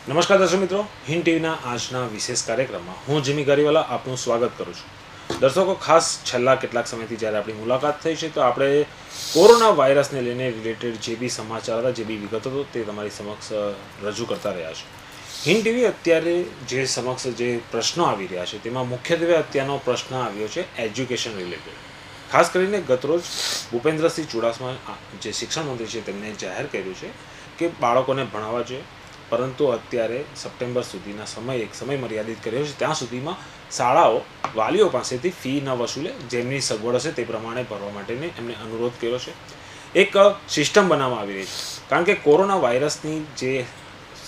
નમસ્કાર દર્શક મિત્રો, હિન્દ ટીવીના આજના વિશેષ કાર્યક્રમમાં હું જીમી ગરીવાલા આપનું સ્વાગત કરું છું। દર્શકો, ખાસ છેલ્લા કેટલાક સમયથી જ્યારે આપણી મુલાકાત થઈ છે તો આપણે કોરોના વાયરસને લઈને રિલેટેડ જે બી સમાચાર હતા, જે બી વિગતો હતો તે તમારી સમક્ષ રજૂ કરતા રહ્યા છે। હિન્દ ટીવી અત્યારે જે સમક્ષ જે પ્રશ્નો આવી રહ્યા છે તેમાં મુખ્યત્વે અત્યારનો પ્રશ્ન આવ્યો છે એજ્યુકેશન રિલેટેડ। ખાસ કરીને ગતરોજ ભૂપેન્દ્રસિંહ ચુડાસમા જે શિક્ષણ મંત્રી છે તેમણે જાહેર કર્યું છે કે બાળકોને ભણાવવા જોઈએ, પરંતુ અત્યારે સપ્ટેમ્બર સુધીના એક સમય મર્યાદિત કર્યો છે, ત્યાં સુધીમાં શાળાઓ વાલીઓ પાસેથી ફી ન વસૂલે, જેમની સગવડ હશે તે પ્રમાણે ભરવા માટેને એમને અનુરોધ કર્યો છે। એક સિસ્ટમ બનાવવામાં આવી રહી છે, કારણ કે કોરોના વાયરસની જે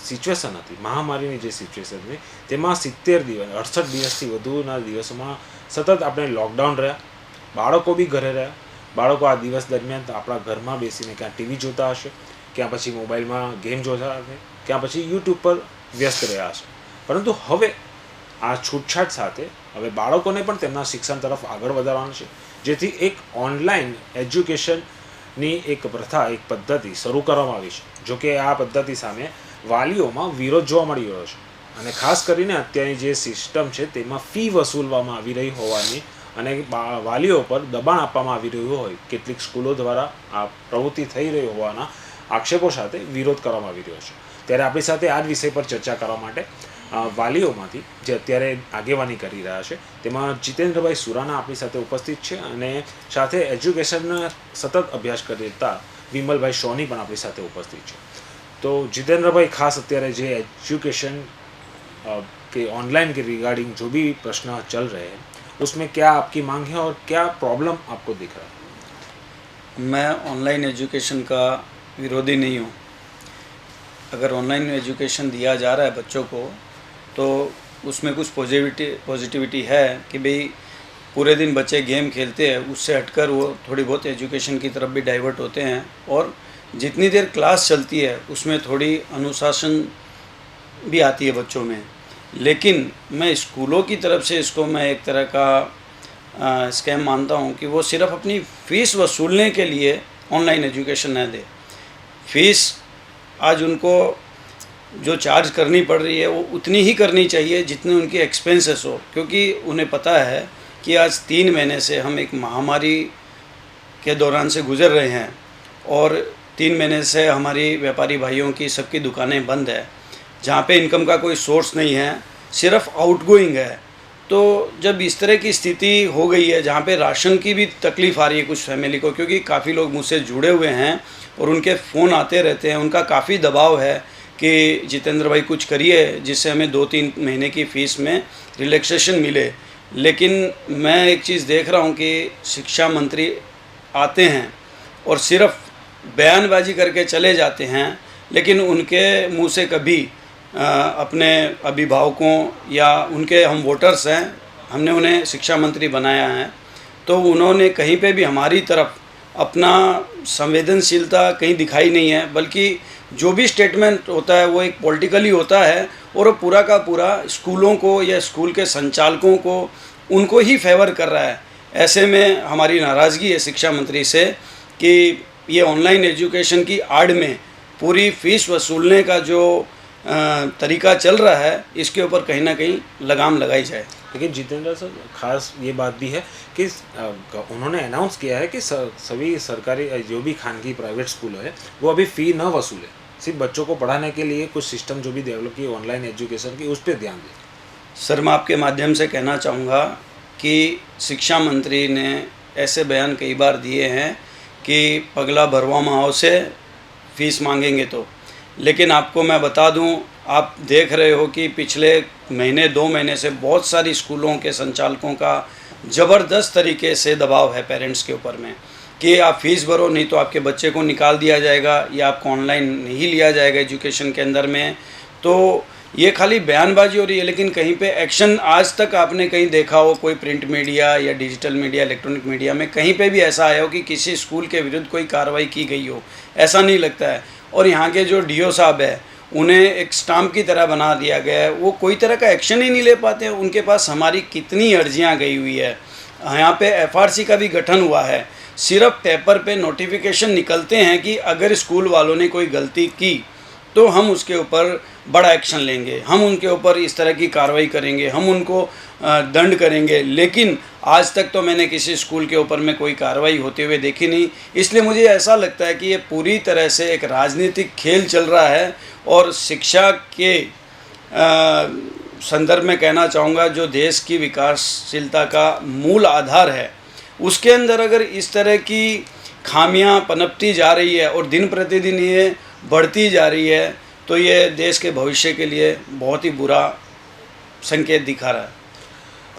સિચ્યુએશન હતી, મહામારીની જે સિચ્યુએશન હતી, તેમાં 68 દિવસથી વધુના દિવસોમાં સતત આપણે લોકડાઉન રહ્યા, બાળકો બી ઘરે રહ્યા। બાળકો આ દિવસ દરમિયાન આપણા ઘરમાં બેસીને ક્યાં ટીવી જોતા હશે, ક્યાં પછી મોબાઈલમાં ગેમ જોતા હશે, ક્યાં પછી યુટ્યુબ પર વ્યસ્ત રહ્યા હશે। પરંતુ હવે આ છૂટછાટ સાથે હવે બાળકોને પણ તેમના શિક્ષણ તરફ આગળ વધારવાનું છે, જેથી એક ઓનલાઈન એજ્યુકેશનની એક પ્રથા, એક પદ્ધતિ શરૂ કરવામાં આવી છે। જોકે આ પદ્ધતિ સામે વાલીઓમાં વિરોધ જોવા મળી રહ્યો છે, અને ખાસ કરીને અત્યારની જે સિસ્ટમ છે તેમાં ફી વસૂલવામાં આવી રહી હોવાની અને વાલીઓ પર દબાણ આપવામાં આવી રહ્યું હોય, કેટલીક સ્કૂલો દ્વારા આ પ્રવૃત્તિ થઈ રહી હોવાના આક્ષેપો સાથે વિરોધ કરવામાં આવી રહ્યો છે। ત્યારે આપણી સાથે આ જ વિષય પર ચર્ચા કરવા માટે વાલીઓમાંથી જે અત્યારે આગેવાની કરી રહ્યા છે તેમાં જીતેન્દ્રભાઈ સુરાના આપણી સાથે ઉપસ્થિત છે, અને સાથે એજ્યુકેશન સતત અભ્યાસ કરતા વિમલભાઈ સોની પણ આપણી સાથે ઉપસ્થિત છે। તો જીતેન્દ્રભાઈ, ખાસ અત્યારે જે एजुकेशन के ऑनलाइन के रिगार्डिंग जो भी प्रश्न चल रहे हैं उसमें क्या आपकी मांग है और क्या प्रॉब्लम आपको दिख रहा है? मैं ऑनलाइन एजुकेशन का विरोधी नहीं हूँ। अगर ऑनलाइन एजुकेशन दिया जा रहा है बच्चों को तो उसमें कुछ पॉजिटिविटी है कि भाई पूरे दिन बच्चे गेम खेलते हैं, उससे हटकर वो थोड़ी बहुत एजुकेशन की तरफ भी डाइवर्ट होते हैं, और जितनी देर क्लास चलती है उसमें थोड़ी अनुशासन भी आती है बच्चों में। लेकिन मैं स्कूलों की तरफ से इसको मैं एक तरह का स्कैम मानता हूँ कि वो सिर्फ अपनी फ़ीस वसूलने के लिए ऑनलाइन एजुकेशन न दे। फ़ीस आज उनको जो चार्ज करनी पड़ रही है वो उतनी ही करनी चाहिए जितने उनकी एक्सपेंसेस हो, क्योंकि उन्हें पता है कि आज 3 महीने से हम एक महामारी के दौरान से गुज़र रहे हैं, और 3 महीने से हमारी व्यापारी भाइयों की सबकी दुकानें बंद है, जहाँ पे इनकम का कोई सोर्स नहीं है, सिर्फ आउटगोइंग है। तो जब इस तरह की स्थिति हो गई है जहाँ पे राशन की भी तकलीफ़ आ रही है कुछ फैमिली को, क्योंकि काफ़ी लोग मुझसे जुड़े हुए हैं और उनके फ़ोन आते रहते हैं, उनका काफ़ी दबाव है कि जितेंद्र भाई कुछ करिए जिससे हमें 2-3 महीने की फ़ीस में रिलैक्सेशन मिले। लेकिन मैं एक चीज़ देख रहा हूँ कि शिक्षा मंत्री आते हैं और सिर्फ बयानबाजी करके चले जाते हैं, लेकिन उनके मुँह से कभी अपने अभिभावकों या उनके हम वोटर्स हैं, हमने उन्हें शिक्षा मंत्री बनाया है, तो उन्होंने कहीं पे भी हमारी तरफ अपना संवेदनशीलता कहीं दिखाई नहीं है, बल्कि जो भी स्टेटमेंट होता है वो एक पॉलिटिकली होता है, और वो पूरा का पूरा स्कूलों को या स्कूल के संचालकों को उनको ही फेवर कर रहा है। ऐसे में हमारी नाराज़गी है शिक्षा मंत्री से कि ये ऑनलाइन एजुकेशन की आड़ में पूरी फ़ीस वसूलने का जो तरीका चल रहा है, इसके ऊपर कहीं ना कहीं लगाम लगाई जाए। लेकिन जितेंद्र सर, खास ये बात भी है कि उन्होंने अनाउंस किया है कि सभी सरकारी जो भी खानगी प्राइवेट स्कूल है वो अभी फ़ी न वसूले, सिर्फ बच्चों को पढ़ाने के लिए कुछ सिस्टम जो भी डेवलप किए ऑनलाइन एजुकेशन की, उस पर ध्यान दें। सर, मैं आपके माध्यम से कहना चाहूँगा कि शिक्षा मंत्री ने ऐसे बयान कई बार दिए हैं कि पगला भरवामा आओ से फ़ीस मांगेंगे तो, लेकिन आपको मैं बता दूं, आप देख रहे हो कि पिछले महीने 2 महीने से बहुत सारी स्कूलों के संचालकों का ज़बरदस्त तरीके से दबाव है पेरेंट्स के ऊपर में कि आप फ़ीस भरो, नहीं तो आपके बच्चे को निकाल दिया जाएगा या आपको ऑनलाइन नहीं लिया जाएगा एजुकेशन के अंदर में। तो ये खाली बयानबाजी हो रही है, लेकिन कहीं पे एक्शन आज तक आपने कहीं देखा हो, कोई प्रिंट मीडिया या डिजिटल मीडिया, इलेक्ट्रॉनिक मीडिया में कहीं पे भी ऐसा आया हो कि किसी स्कूल के विरुद्ध कोई कार्रवाई की गई हो? ऐसा नहीं लगता है। और यहाँ के जो डीओ साहब है, उन्हें एक स्टाम्प की तरह बना दिया गया है, वो कोई तरह का एक्शन ही नहीं ले पाते हैं। उनके पास हमारी कितनी अर्जियाँ गई हुई है, यहाँ पे एफआरसी का भी गठन हुआ है, सिर्फ पेपर पे नोटिफिकेशन निकलते हैं कि अगर स्कूल वालों ने कोई गलती की तो हम उसके ऊपर बड़ा एक्शन लेंगे, हम उनके ऊपर इस तरह की कार्रवाई करेंगे, हम उनको दंड करेंगे। लेकिन आज तक तो मैंने किसी स्कूल के ऊपर में कोई कार्रवाई होते हुए देखी नहीं। इसलिए मुझे ऐसा लगता है कि ये पूरी तरह से एक राजनीतिक खेल चल रहा है। और शिक्षा के संदर्भ में कहना चाहूँगा, जो देश की विकासशीलता का मूल आधार है, उसके अंदर अगर इस तरह की खामियां पनपती जा रही है और दिन प्रतिदिन ये बढ़ती जा रही है, तो ये देश के भविष्य के लिए बहुत ही बुरा संकेत दिखा रहा है।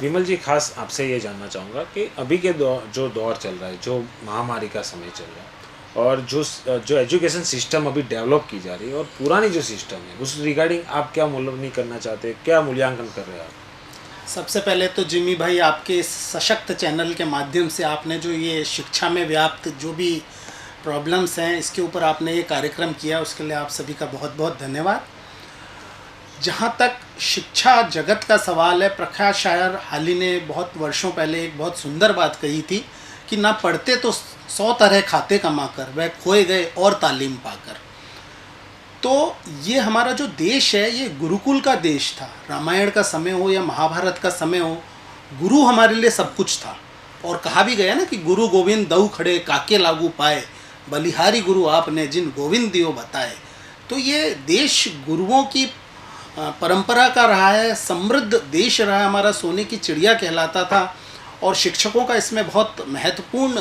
विमल जी, खास आपसे ये जानना चाहूँगा कि अभी के जो दौर चल रहा है, जो महामारी का समय चल रहा है, और जो एजुकेशन सिस्टम अभी डेवलप की जा रही है और पुरानी जो सिस्टम है, उस रिगार्डिंग आप क्या मूल्यांकन करना चाहते हैं, क्या मूल्यांकन कर रहे हैं आप? सबसे पहले तो जिमी भाई, आपके इस सशक्त चैनल के माध्यम से आपने जो ये शिक्षा में व्याप्त जो भी प्रॉब्लम्स हैं, इसके ऊपर आपने ये कार्यक्रम किया, उसके लिए आप सभी का बहुत बहुत धन्यवाद। जहाँ तक शिक्षा जगत का सवाल है, प्रख्यात शायर हाली ने बहुत वर्षों पहले एक बहुत सुंदर बात कही थी कि ना पढ़ते तो 100 तरह खाते कमाकर, वह खोए गए और तालीम पाकर। तो ये हमारा जो देश है, ये गुरुकुल का देश था। रामायण का समय हो या महाभारत का समय हो, गुरु हमारे लिए सब कुछ था। और कहा भी गया ना कि गुरु गोविंद दऊ खड़े काके लागू पाए, बलिहारी गुरु आपने जिन गोविंद दियो बताए। तो ये देश गुरुओं की परंपरा का रहा है, समृद्ध देश रहा है हमारा, सोने की चिड़िया कहलाता था। और शिक्षकों का इसमें बहुत महत्वपूर्ण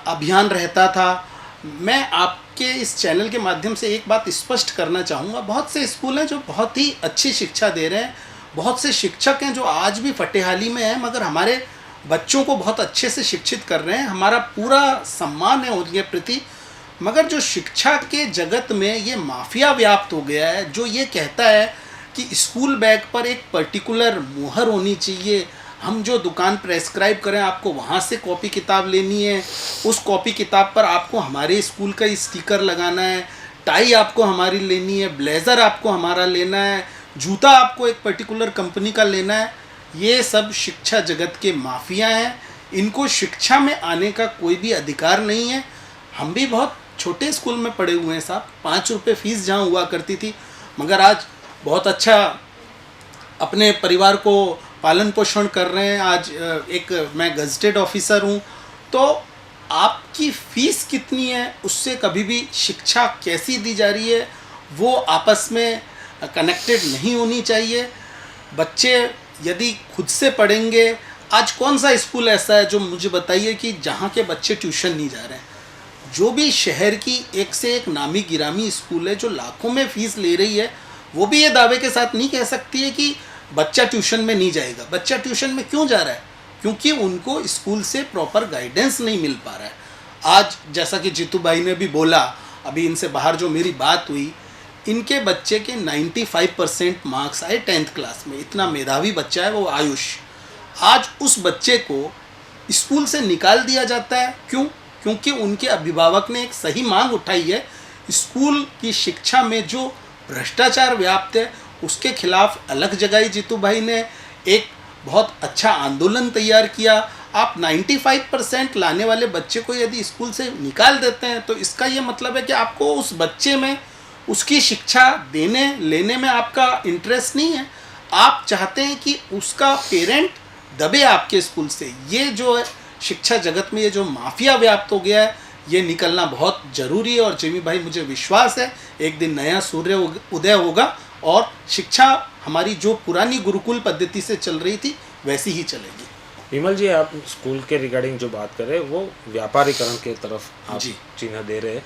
अभियान रहता था। मैं आपके इस चैनल के माध्यम से एक बात स्पष्ट करना चाहूँगा, बहुत से स्कूल हैं जो बहुत ही अच्छी शिक्षा दे रहे हैं, बहुत से शिक्षक हैं जो आज भी फटेहाली में हैं, मगर हमारे बच्चों को बहुत अच्छे से शिक्षित कर रहे हैं। हमारा पूरा सम्मान है उनके प्रति। मगर जो शिक्षा के जगत में ये माफिया व्याप्त हो गया है, जो ये कहता है कि स्कूल बैग पर एक पर्टिकुलर मुहर होनी चाहिए, हम जो दुकान प्रेस्क्राइब करें आपको वहाँ से कॉपी किताब लेनी है, उस कॉपी किताब पर आपको हमारे स्कूल का स्टिकर लगाना है, टाई आपको हमारी लेनी है, ब्लेज़र आपको हमारा लेना है, जूता आपको एक पर्टिकुलर कंपनी का लेना है। ये सब शिक्षा जगत के माफिया हैं। इनको शिक्षा में आने का कोई भी अधिकार नहीं है। हम भी बहुत छोटे स्कूल में पढ़े हुए हैं साहब, 5 रुपये फ़ीस जहाँ हुआ करती थी, मगर आज बहुत अच्छा अपने परिवार को पालन पोषण कर रहे हैं। आज एक मैं गज़टेड ऑफिसर हूँ। तो आपकी फ़ीस कितनी है, उससे कभी भी शिक्षा कैसी दी जा रही है वो आपस में कनेक्टेड नहीं होनी चाहिए। बच्चे यदि खुद से पढ़ेंगे, आज कौन सा स्कूल ऐसा है जो मुझे बताइए कि जहाँ के बच्चे ट्यूशन नहीं जा रहे हैं। जो भी शहर की एक से एक नामी गिरामी स्कूल है जो लाखों में फ़ीस ले रही है, वो भी ये दावे के साथ नहीं कह सकती है कि बच्चा ट्यूशन में नहीं जाएगा। बच्चा ट्यूशन में क्यों जा रहा है? क्योंकि उनको स्कूल से प्रॉपर गाइडेंस नहीं मिल पा रहा है। आज जैसा कि जीतू भाई ने भी बोला, अभी इनसे बाहर जो मेरी बात हुई, इनके बच्चे के 95% मार्क्स आए 10th क्लास में। इतना मेधावी बच्चा है वो आयुष। आज उस बच्चे को स्कूल से निकाल दिया जाता है। क्यों? क्योंकि उनके अभिभावक ने एक सही मांग उठाई है। स्कूल की शिक्षा में जो भ्रष्टाचार व्याप्त है उसके खिलाफ अलग जगाई जीतू भाई ने एक बहुत अच्छा आंदोलन तैयार किया। आप 95% लाने वाले बच्चे को यदि स्कूल से निकाल देते हैं तो इसका ये मतलब है कि आपको उस बच्चे में उसकी शिक्षा देने लेने में आपका इंटरेस्ट नहीं है। आप चाहते हैं कि उसका पेरेंट दबे आपके स्कूल से। ये जो है शिक्षा जगत में ये जो माफिया व्याप्त हो गया है, ये निकलना बहुत ज़रूरी है। और जिमी भाई, मुझे विश्वास है एक दिन नया सूर्य उदय होगा और शिक्षा हमारी जो पुरानी गुरुकुल पद्धति से चल रही थी वैसी ही चलेगी। विमल जी, आप स्कूल के रिगार्डिंग जो बात कर रहे हैं वो व्यापारीकरण के तरफ आप जी चिन्ह दे रहे हैं।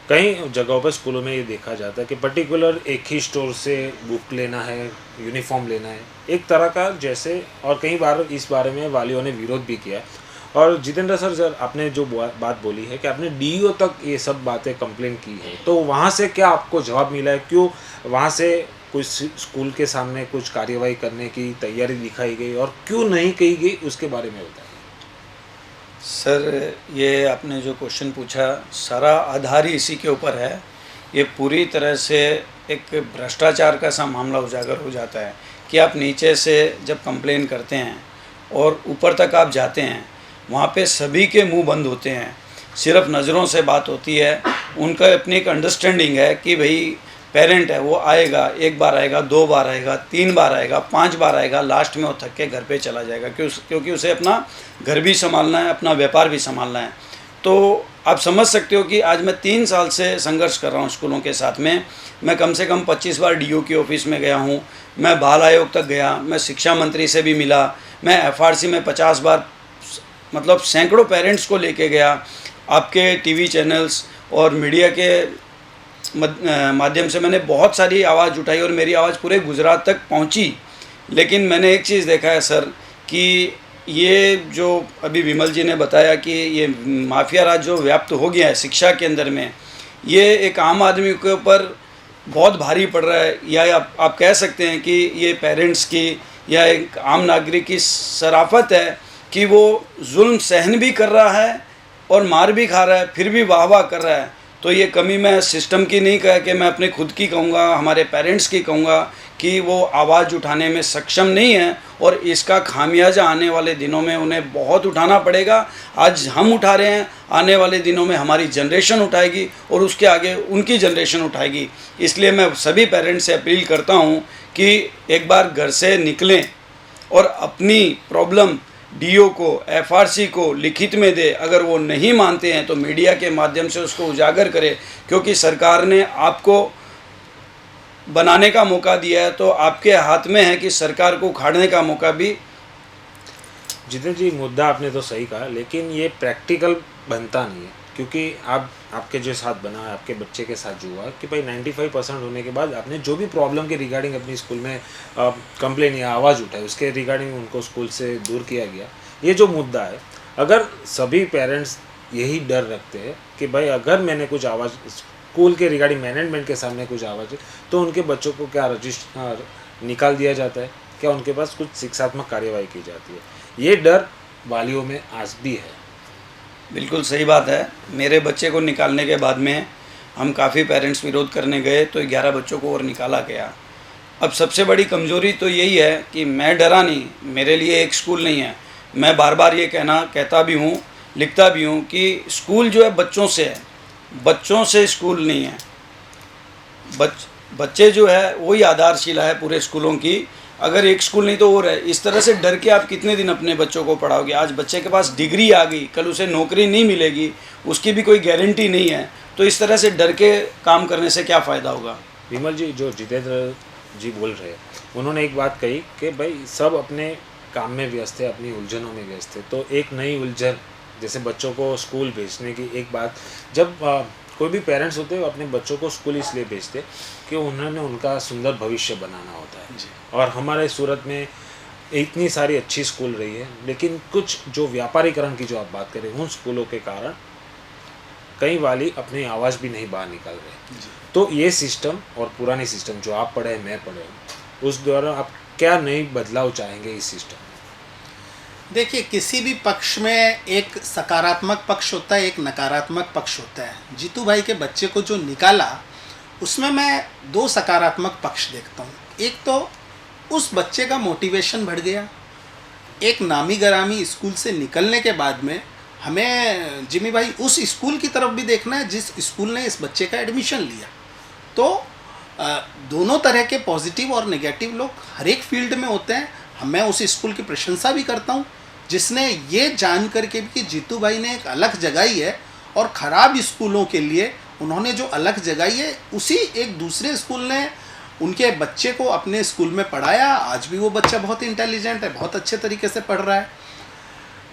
कई जगहों पर स्कूलों में ये देखा जाता है कि पर्टिकुलर एक ही स्टोर से बुक लेना है, यूनिफॉर्म लेना है, एक तरह का जैसे। और कई बार इस बारे में वालियों ने विरोध भी किया। और जितेंद्र सर, आपने जो बात बोली है कि आपने डीईओ तक ये सब बातें कंप्लेन की है, तो वहाँ से क्या आपको जवाब मिला है? क्यों वहाँ से कुछ स्कूल के सामने कुछ कार्यवाही करने की तैयारी दिखाई गई और क्यों नहीं कही गई, उसके बारे में बताइए। सर, ये आपने जो क्वेश्चन पूछा, सारा आधार ही इसी के ऊपर है। ये पूरी तरह से एक भ्रष्टाचार का सा मामला उजागर हो जाता है कि आप नीचे से जब कंप्लेन करते हैं और ऊपर तक आप जाते हैं, वहाँ पे सभी के मुंह बंद होते हैं। सिर्फ नज़रों से बात होती है। उनका अपनी एक अंडरस्टैंडिंग है कि भाई पेरेंट है वो आएगा, एक बार आएगा, 2 बार आएगा, 3 बार आएगा, 5 बार आएगा, लास्ट में वो थक के घर पे चला जाएगा, क्योंकि उसे अपना घर भी संभालना है, अपना व्यापार भी संभालना है। तो आप समझ सकते हो कि आज मैं 3 साल से संघर्ष कर रहा हूँ स्कूलों के साथ में। मैं कम से कम 25 बार डीओ की ऑफिस में गया हूँ, मैं बाल आयोग तक गया, मैं शिक्षा मंत्री से भी मिला, मैं एफआरसी में 50 बार मतलब सैकड़ों पेरेंट्स को लेके गया। आपके टीवी चैनल्स और मीडिया के माध्यम से मैंने बहुत सारी आवाज़ उठाई और मेरी आवाज़ पूरे गुजरात तक पहुंची। लेकिन मैंने एक चीज़ देखा है सर कि ये जो अभी विमल जी ने बताया कि ये माफिया राज जो व्याप्त हो गया है शिक्षा के अंदर में, ये एक आम आदमी के ऊपर बहुत भारी पड़ रहा है। या आप कह सकते हैं कि ये पेरेंट्स की या एक आम नागरिक की शराफत है कि वो जुल्म सहन भी कर रहा है और मार भी खा रहा है, फिर भी वाह वाह कर रहा है। तो ये कमी मैं सिस्टम की नहीं कह के मैं अपने खुद की कहूँगा, हमारे पेरेंट्स की कहूँगा कि वो आवाज़ उठाने में सक्षम नहीं है और इसका खामियाजा आने वाले दिनों में उन्हें बहुत उठाना पड़ेगा। आज हम उठा रहे हैं, आने वाले दिनों में हमारी जनरेशन उठाएगी और उसके आगे उनकी जनरेशन उठाएगी। इसलिए मैं सभी पेरेंट्स से अपील करता हूँ कि एक बार घर से निकलें और अपनी प्रॉब्लम डीओ को, एफआरसी को लिखित में दे। अगर वो नहीं मानते हैं तो मीडिया के माध्यम से उसको उजागर करें, क्योंकि सरकार ने आपको बनाने का मौका दिया है, तो आपके हाथ में है कि सरकार को उखाड़ने का मौका भी। जितेंद्र जी, मुद्दा आपने तो सही कहा, लेकिन ये प्रैक्टिकल बनता नहीं है, क्योंकि आपके जो साथ बना है, आपके बच्चे के साथ जो हुआ कि भाई 95% होने के बाद आपने जो भी प्रॉब्लम के रिगार्डिंग अपनी स्कूल में कंप्लेन या आवाज़ उठाई, उसके रिगार्डिंग उनको स्कूल से दूर किया गया। ये जो मुद्दा है, अगर सभी पेरेंट्स यही डर रखते हैं कि भाई अगर मैंने कुछ आवाज़ स्कूल के रिगार्डिंग मैनेजमेंट के सामने कुछ आवाज़, तो उनके बच्चों को क्या रजिस्टर निकाल दिया जाता है, क्या उनके पास कुछ शिक्षात्मक कार्यवाही की जाती है, ये डर वालियों में आज भी है। बिल्कुल सही बात है। मेरे बच्चे को निकालने के बाद में हम काफ़ी पेरेंट्स विरोध करने गए तो 11 बच्चों को और निकाला गया। अब सबसे बड़ी कमज़ोरी तो यही है कि मैं डरा नहीं, मेरे लिए एक स्कूल नहीं है। मैं बार बार ये कहता भी हूँ, लिखता भी हूँ कि स्कूल जो है बच्चों से है, बच्चों से स्कूल नहीं है। बच्चे जो है वही आधारशिला है पूरे स्कूलों की। अगर एक स्कूल नहीं तो और है। इस तरह से डर के आप कितने दिन अपने बच्चों को पढ़ाओगे। आज बच्चे के पास डिग्री आ गई, कल उसे नौकरी नहीं मिलेगी, उसकी भी कोई गारंटी नहीं है। तो इस तरह से डर के काम करने से क्या फ़ायदा होगा। विमल जी, जो जितेंद्र जी बोल रहे हैं, उन्होंने एक बात कही कि भाई सब अपने काम में व्यस्त है, अपनी उलझनों में व्यस्त है, तो एक नई उलझन जैसे बच्चों को स्कूल भेजने की एक बात, जब कोई भी पेरेंट्स होते हैं वो अपने बच्चों को स्कूल इसलिए भेजते कि उन्होंने उनका सुंदर भविष्य बनाना होता है। और हमारे सूरत में इतनी सारी अच्छी स्कूल रही है, लेकिन कुछ जो व्यापारीकरण की जो आप बात करें, उन स्कूलों के कारण कई वाली अपनी आवाज़ भी नहीं बाहर निकाल रहे। तो ये सिस्टम और पुरानी सिस्टम जो आप पढ़े मैं पढ़े, उस द्वारा आप क्या नई बदलाव चाहेंगे इस सिस्टम में? देखिए, किसी भी पक्ष में एक सकारात्मक पक्ष होता है, एक नकारात्मक पक्ष होता है। जीतू भाई के बच्चे को जो निकाला, उसमें मैं 2 सकारात्मक पक्ष देखता हूँ। एक तो उस बच्चे का मोटिवेशन बढ़ गया। एक नामी गरामी स्कूल से निकलने के बाद में हमें जिमी भाई उस स्कूल की तरफ भी देखना है जिस स्कूल ने इस बच्चे का एडमिशन लिया। तो दोनों तरह के पॉजिटिव और नेगेटिव लोग हर एक फील्ड में होते हैं। मैं उस स्कूल की प्रशंसा भी करता हूँ जिसने ये जान करके भी कि जीतू भाई ने एक अलग जगाई है, और ख़राब स्कूलों के लिए उन्होंने जो अलग जगाई है, उसी एक दूसरे स्कूल ने उनके बच्चे को अपने स्कूल में पढ़ाया। आज भी वो बच्चा बहुत इंटेलिजेंट है, बहुत अच्छे तरीके से पढ़ रहा है।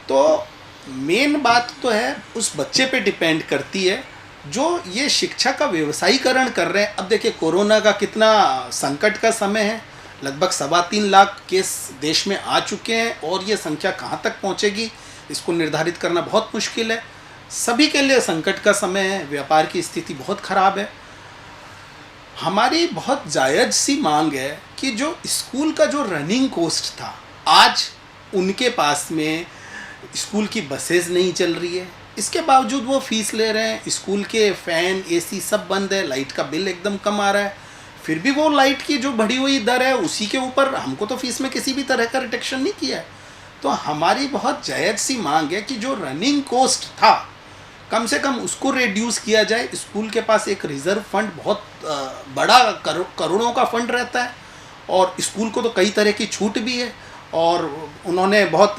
तो मेन बात तो है उस बच्चे पे डिपेंड करती है जो ये शिक्षा का व्यवसायीकरण कर रहे हैं। अब देखिए, कोरोना का कितना संकट का समय है, लगभग 3.25 लाख केस देश में आ चुके हैं, और ये संख्या कहाँ तक पहुँचेगी इसको निर्धारित करना बहुत मुश्किल है। सभी के लिए संकट का समय है, व्यापार की स्थिति बहुत ख़राब है। हमारी बहुत जायज़ सी मांग है कि जो स्कूल का जो रनिंग कॉस्ट था, आज उनके पास में स्कूल की बसेस नहीं चल रही है, इसके बावजूद वो फीस ले रहे हैं। स्कूल के फ़ैन, एसी सब बंद है, लाइट का बिल एकदम कम आ रहा है, फिर भी वो लाइट की जो बढ़ी हुई दर है उसी के ऊपर हमको तो फीस में किसी भी तरह का रिडक्शन नहीं किया है। तो हमारी बहुत जायज़ सी मांग है कि जो रनिंग कॉस्ट था, कम से कम उसको रिड्यूस किया जाए। स्कूल के पास एक रिजर्व फंड बहुत बड़ा करोड़ों का फंड रहता है, और स्कूल को तो कई तरह की छूट भी है, और उन्होंने बहुत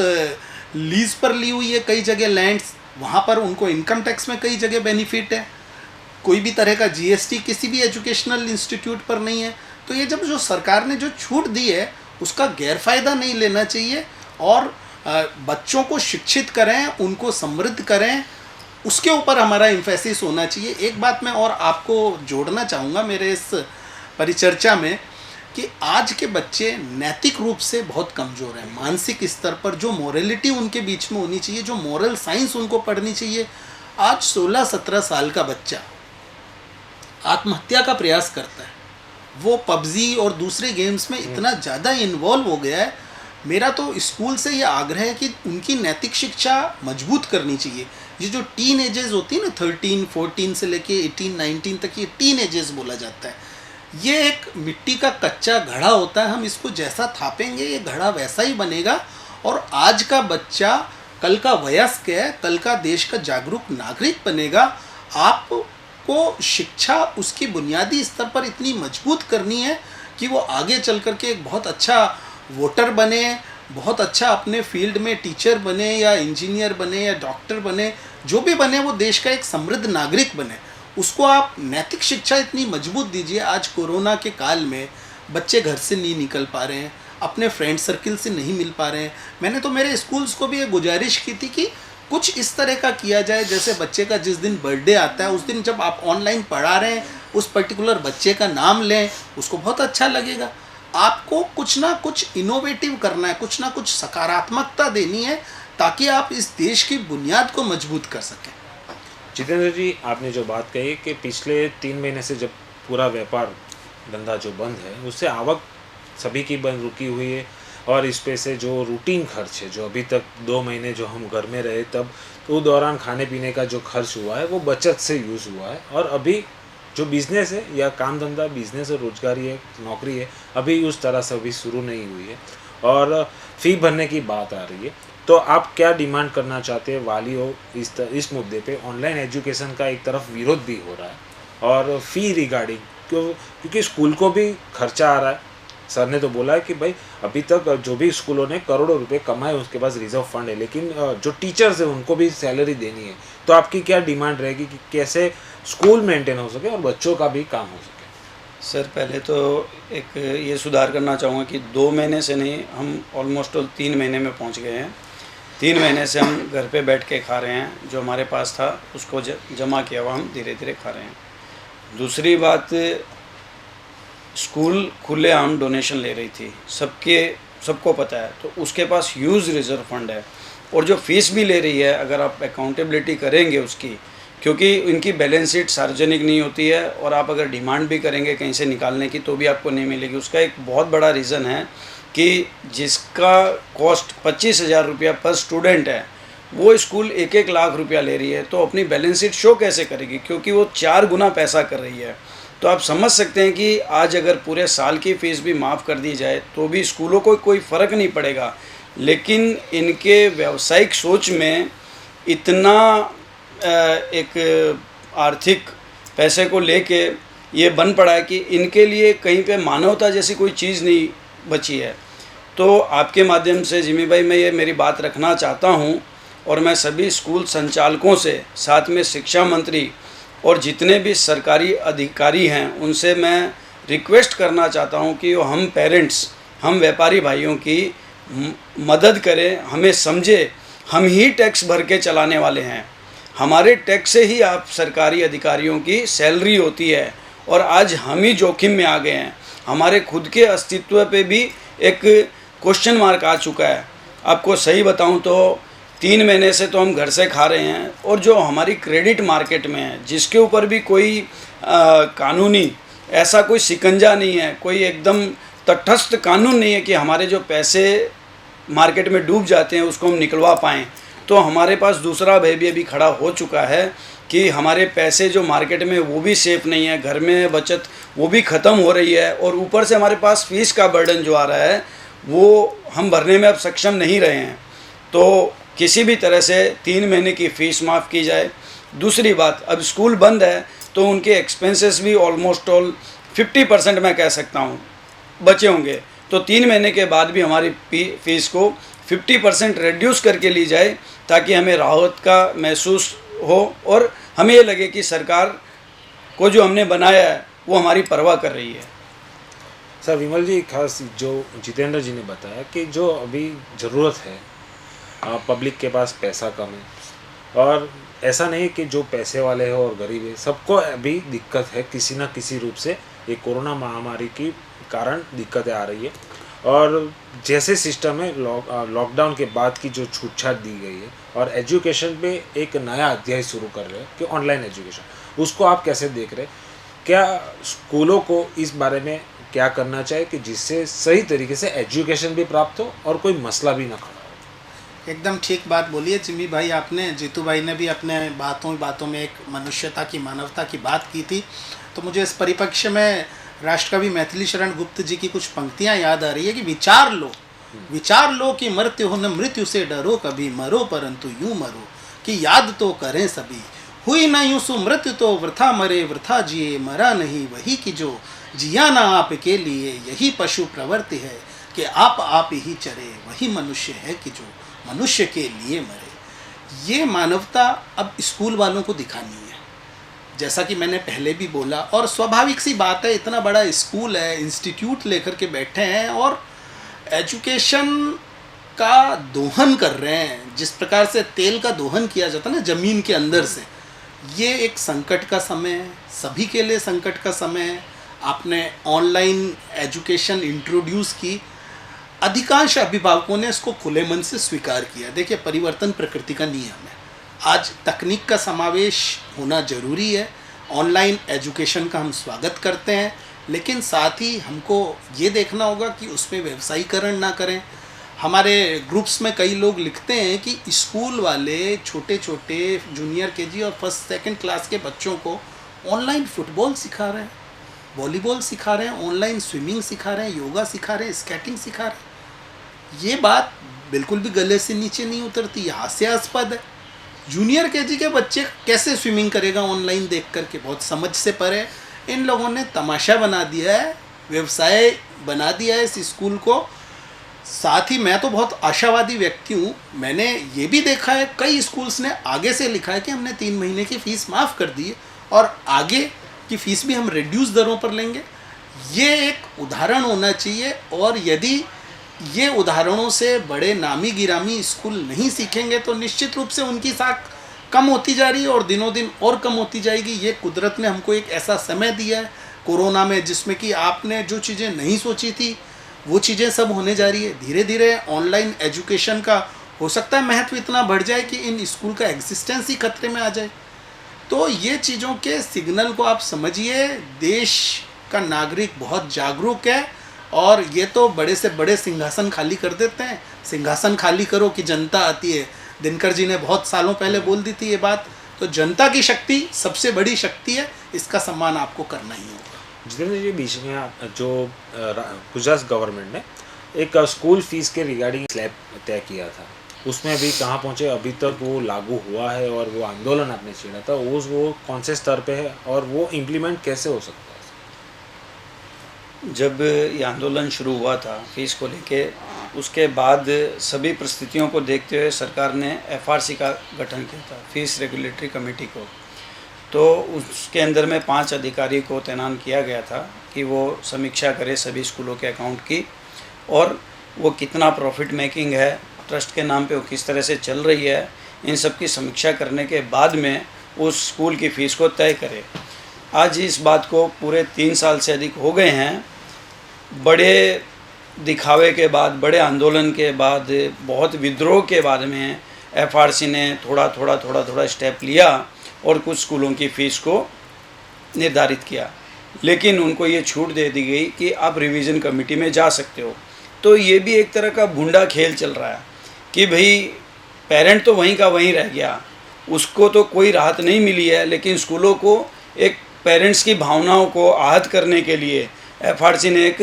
लीज पर ली हुई है कई जगह लैंड्स, वहाँ पर उनको इनकम टैक्स में कई जगह बेनिफिट है, कोई भी तरह का जीएसटी किसी भी एजुकेशनल इंस्टीट्यूट पर नहीं है। तो ये जब जो सरकार ने जो छूट दी है उसका गैरफायदा नहीं लेना चाहिए, और बच्चों को शिक्षित करें, उनको समृद्ध करें, उसके ऊपर हमारा इम्फेसिस होना चाहिए। एक बात मैं और आपको जोड़ना चाहूँगा मेरे इस परिचर्चा में, कि आज के बच्चे नैतिक रूप से बहुत कमज़ोर हैं। मानसिक स्तर पर जो मोरलिटी उनके बीच में होनी चाहिए, जो मोरल साइंस उनको पढ़नी चाहिए, आज 16-17 साल का बच्चा आत्महत्या का प्रयास करता है। वो पबजी और दूसरे गेम्स में इतना ज़्यादा इन्वॉल्व हो गया है। मेरा तो स्कूल से ये आग्रह है कि उनकी नैतिक शिक्षा मजबूत करनी चाहिए। ये जो टीन एजेस होती है ना, 13, 14 से लेके 18, 19 तक, ये टीन एजेस बोला जाता है। ये एक मिट्टी का कच्चा घड़ा होता है, हम इसको जैसा थापेंगे ये घड़ा वैसा ही बनेगा। और आज का बच्चा कल का वयस्क है, कल का देश का जागरूक नागरिक बनेगा। आपको शिक्षा उसकी बुनियादी स्तर पर इतनी मजबूत करनी है कि वो आगे चल कर के एक बहुत अच्छा वोटर बने, बहुत अच्छा अपने फील्ड में टीचर बने या इंजीनियर बने या डॉक्टर बने, जो भी बने वो देश का एक समृद्ध नागरिक बने। उसको आप नैतिक शिक्षा इतनी मजबूत दीजिए। आज कोरोना के काल में बच्चे घर से नहीं निकल पा रहे हैं, अपने फ्रेंड सर्किल से नहीं मिल पा रहे हैं। मैंने तो मेरे स्कूल्स को भी ये गुजारिश की थी कि कुछ इस तरह का किया जाए, जैसे बच्चे का जिस दिन बर्थडे आता है उस दिन जब आप ऑनलाइन पढ़ा रहे हैं उस पर्टिकुलर बच्चे का नाम लें, उसको बहुत अच्छा लगेगा। आपको कुछ ना कुछ इनोवेटिव करना है, कुछ ना कुछ सकारात्मकता देनी है, ताकि आप इस देश की बुनियाद को मजबूत कर सकें। जितेंद्र जी, आपने जो बात कही कि पिछले 3 महीने से जब पूरा व्यापार धंधा जो बंद है, उससे आवक सभी की बंद रुकी हुई है, और इस पे से जो रूटीन खर्च है, जो अभी तक 2 महीने जो हम घर में रहे तब तो दौरान खाने पीने का जो खर्च हुआ है वो बचत से यूज़ हुआ है, और अभी जो बिज़नेस है या काम धंधा, बिज़नेस और रोजगारी है, नौकरी है, अभी उस तरह से अभी शुरू नहीं हुई है, और फ़ी भरने की बात आ रही है। तो आप क्या डिमांड करना चाहते हैं वालियों इस मुद्दे पे? ऑनलाइन एजुकेशन का एक तरफ विरोध भी हो रहा है, और फ़ी रिगार्डिंग क्योंकि स्कूल को भी खर्चा आ रहा है। सर ने तो बोला है कि भाई अभी तक जो भी स्कूलों ने करोड़ों रुपए कमाए उसके पास रिजर्व फंड है, लेकिन जो टीचर्स है उनको भी सैलरी देनी है। तो आपकी क्या डिमांड रहेगी कि कैसे स्कूल मेंटेन हो सके और बच्चों का भी काम हो सके? सर, पहले तो एक ये सुधार करना चाहूँगा कि 2 महीने से नहीं, हम ऑलमोस्ट 3 महीने में पहुँच गए हैं। 3 महीने से हम घर पे बैठ के खा रहे हैं, जो हमारे पास था उसको जमा किया हुआ हम धीरे धीरे खा रहे हैं। दूसरी बात, स्कूल खुलेआम डोनेशन ले रही थी, सबको पता है, तो उसके पास ह्यूज रिजर्व फंड है, और जो फीस भी ले रही है अगर आप अकाउंटेबिलिटी करेंगे उसकी, क्योंकि इनकी बैलेंस शीट सार्वजनिक नहीं होती है, और आप अगर डिमांड भी करेंगे कहीं से निकालने की तो भी आपको नहीं मिलेगी। उसका एक बहुत बड़ा रीज़न है कि जिसका कॉस्ट 25,000 रुपया पर स्टूडेंट है, वो स्कूल 1-1 लाख रुपया ले रही है, तो अपनी बैलेंस शीट शो कैसे करेगी, क्योंकि वो 4 गुना पैसा कर रही है। तो आप समझ सकते हैं कि आज अगर पूरे साल की फ़ीस भी माफ़ कर दी जाए तो भी स्कूलों को कोई फ़र्क नहीं पड़ेगा, लेकिन इनके व्यावसायिक सोच में इतना एक आर्थिक पैसे को लेके ये बन पड़ा है कि इनके लिए कहीं पे मानवता जैसी कोई चीज़ नहीं बची है। तो आपके माध्यम से जिमी भाई मैं ये मेरी बात रखना चाहता हूँ, और मैं सभी स्कूल संचालकों से, साथ में शिक्षा मंत्री और जितने भी सरकारी अधिकारी हैं उनसे मैं रिक्वेस्ट करना चाहता हूं कि हम पेरेंट्स, हम व्यापारी भाइयों की मदद करें, हमें समझे। हम ही टैक्स भर के चलाने वाले हैं, हमारे टैक्स से ही आप सरकारी अधिकारियों की सैलरी होती है, और आज हम ही जोखिम में आ गए हैं। हमारे खुद के अस्तित्व पे भी एक क्वेश्चन मार्क आ चुका है। आपको सही बताऊं तो 3 महीने से तो हम घर से खा रहे हैं, और जो हमारी क्रेडिट मार्केट में है, जिसके ऊपर भी कोई कानूनी ऐसा कोई शिकंजा नहीं है, कोई एकदम तटस्थ कानून नहीं है कि हमारे जो पैसे मार्केट में डूब जाते हैं उसको हम निकलवा पाएँ। तो हमारे पास दूसरा भय भी अभी खड़ा हो चुका है कि हमारे पैसे जो मार्केट में वो भी सेफ नहीं है, घर में बचत वो भी ख़त्म हो रही है, और ऊपर से हमारे पास फीस का बर्डन जो आ रहा है वो हम भरने में अब सक्षम नहीं रहे हैं। तो किसी भी तरह से 3 महीने की फ़ीस माफ़ की जाए, दूसरी बात, अब स्कूल बंद है तो उनके एक्सपेंसेस भी ऑलमोस्ट ऑल 50% मैं कह सकता हूँ बचे होंगे। तो 3 महीने के बाद भी हमारी फीस को 50% रिड्यूस करके ली जाए, ताकि हमें राहत का महसूस हो और हमें ये लगे कि सरकार को जो हमने बनाया है वो हमारी परवाह कर रही है। सर विमल जी, खास जो जितेंद्र जी ने बताया कि जो अभी ज़रूरत है, पब्लिक के पास पैसा कम है, और ऐसा नहीं कि जो पैसे वाले हैं और गरीब है, सबको अभी दिक्कत है किसी ना किसी रूप से। ये कोरोना महामारी के कारण दिक्कतें आ रही है, और जैसे सिस्टम है लॉकडाउन के बाद की जो छूट छाट दी गई है और एजुकेशन पे एक नया अध्याय शुरू कर रहे हैं कि ऑनलाइन एजुकेशन, उसको आप कैसे देख रहे हैं? क्या स्कूलों को इस बारे में क्या करना चाहिए कि जिससे सही तरीके से एजुकेशन भी प्राप्त हो और कोई मसला भी ना खड़ा हो? एकदम ठीक बात बोली है जिमी भाई आपने। जीतू भाई ने भी अपने बातों में एक मनुष्यता की, मानवता की बात की थी। तो मुझे इस परिप्रेक्ष्य में राष्ट्रकवि मैथिली शरण गुप्त जी की कुछ पंक्तियां याद आ रही है कि विचार लो कि मरते हो न मृत्यु से डरो, कभी मरो परंतु यूं मरो कि याद तो करें सभी, हुई न यूं सु मृत्यु तो वृथा मरे वृथा जिए, मरा नहीं वही कि जो जिया ना आपके लिए, यही पशु प्रवृत्ति है कि आप ही चरे, वही मनुष्य है कि जो मनुष्य के लिए मरे। ये मानवता अब स्कूल वालों को दिखानी है, जैसा कि मैंने पहले भी बोला। और स्वाभाविक सी बात है, इतना बड़ा स्कूल है, इंस्टीट्यूट लेकर के बैठे हैं और एजुकेशन का दोहन कर रहे हैं। जिस प्रकार से तेल का दोहन किया जाता है ना ज़मीन के अंदर से, ये एक संकट का समय है, सभी के लिए संकट का समय है। आपने ऑनलाइन एजुकेशन इंट्रोड्यूस की, अधिकांश अभिभावकों ने इसको खुले मन से स्वीकार किया। देखिए, परिवर्तन प्रकृति का नियम है। आज तकनीक का समावेश होना जरूरी है। ऑनलाइन एजुकेशन का हम स्वागत करते हैं, लेकिन साथ ही हमको ये देखना होगा कि उसमें व्यवसायीकरण ना करें। हमारे ग्रुप्स में कई लोग लिखते हैं कि स्कूल वाले छोटे छोटे जूनियर केजी और फर्स्ट सेकंड क्लास के बच्चों को ऑनलाइन फुटबॉल सिखा रहे हैं, वॉलीबॉल सिखा रहे हैं, ऑनलाइन स्विमिंग सिखा रहे हैं, योगा सिखा रहे हैं, स्केटिंग सिखा रहे हैं। ये बात बिल्कुल भी गले से नीचे नहीं उतरती, ये हास्यास्पद है। जूनियर केजी के बच्चे कैसे स्विमिंग करेगा ऑनलाइन देख करके? बहुत समझ से परे इन लोगों ने तमाशा बना दिया है, व्यवसाय बना दिया है इस स्कूल को। साथ ही मैं तो बहुत आशावादी व्यक्ति हूँ। मैंने ये भी देखा है कई स्कूल्स ने आगे से लिखा है कि हमने 3 महीने की फ़ीस माफ़ कर दी है और आगे की फ़ीस भी हम रिड्यूस दरों पर लेंगे। ये एक उदाहरण होना चाहिए, और यदि ये उदाहरणों से बड़े नामी गिरामी स्कूल नहीं सीखेंगे तो निश्चित रूप से उनकी साख कम होती जा रही है और दिनों दिन और कम होती जाएगी। ये कुदरत ने हमको एक ऐसा समय दिया है कोरोना में, जिसमें कि आपने जो चीज़ें नहीं सोची थी वो चीज़ें सब होने जा रही है। धीरे धीरे ऑनलाइन एजुकेशन का हो सकता है महत्व इतना बढ़ जाए कि इन स्कूल का एग्जिस्टेंस ही खतरे में आ जाए। तो ये चीज़ों के सिग्नल को आप समझिए। देश का नागरिक बहुत जागरूक है और ये तो बड़े से बड़े सिंहासन खाली कर देते हैं। सिंहासन खाली करो कि जनता आती है। दिनकर जी ने बहुत सालों पहले बोल दी थी ये बात। तो जनता की शक्ति सबसे बड़ी शक्ति है, इसका सम्मान आपको करना ही होगा। जितेंद्र जी, बीच में जो गुजरात गवर्नमेंट ने एक स्कूल फीस के रिगार्डिंग स्लैब तय किया था, उसमें भी कहाँ पहुँचे? अभी तक वो लागू हुआ है? और वो आंदोलन आपने छेड़ा था, वो कौन से स्तर पे है और वो इम्प्लीमेंट कैसे हो सकता है? जब ये आंदोलन शुरू हुआ था फीस को लेके, उसके बाद सभी परिस्थितियों को देखते हुए सरकार ने एफआरसी का गठन किया था, फीस रेगुलेटरी कमेटी को। तो उसके अंदर में 5 अधिकारी को तैनात किया गया था कि वो समीक्षा करे सभी स्कूलों के अकाउंट की, और वो कितना प्रॉफिट मेकिंग है, ट्रस्ट के नाम पे वो किस तरह से चल रही है, इन सब की समीक्षा करने के बाद में उस स्कूल की फ़ीस को तय करे। आज इस बात को पूरे 3 साल से अधिक हो गए हैं। बड़े दिखावे के बाद, बड़े आंदोलन के बाद, बहुत विद्रोह के बाद में एफआरसी ने थोड़ा स्टेप लिया और कुछ स्कूलों की फ़ीस को निर्धारित किया, लेकिन उनको ये छूट दे दी गई कि आप रिवीजन कमेटी में जा सकते हो। तो ये भी एक तरह का गुंडा खेल चल रहा है कि भाई पेरेंट तो वहीं का वहीं रह गया, उसको तो कोई राहत नहीं मिली है, लेकिन स्कूलों को एक पेरेंट्स की भावनाओं को आहत करने के लिए एफआरसी ने एक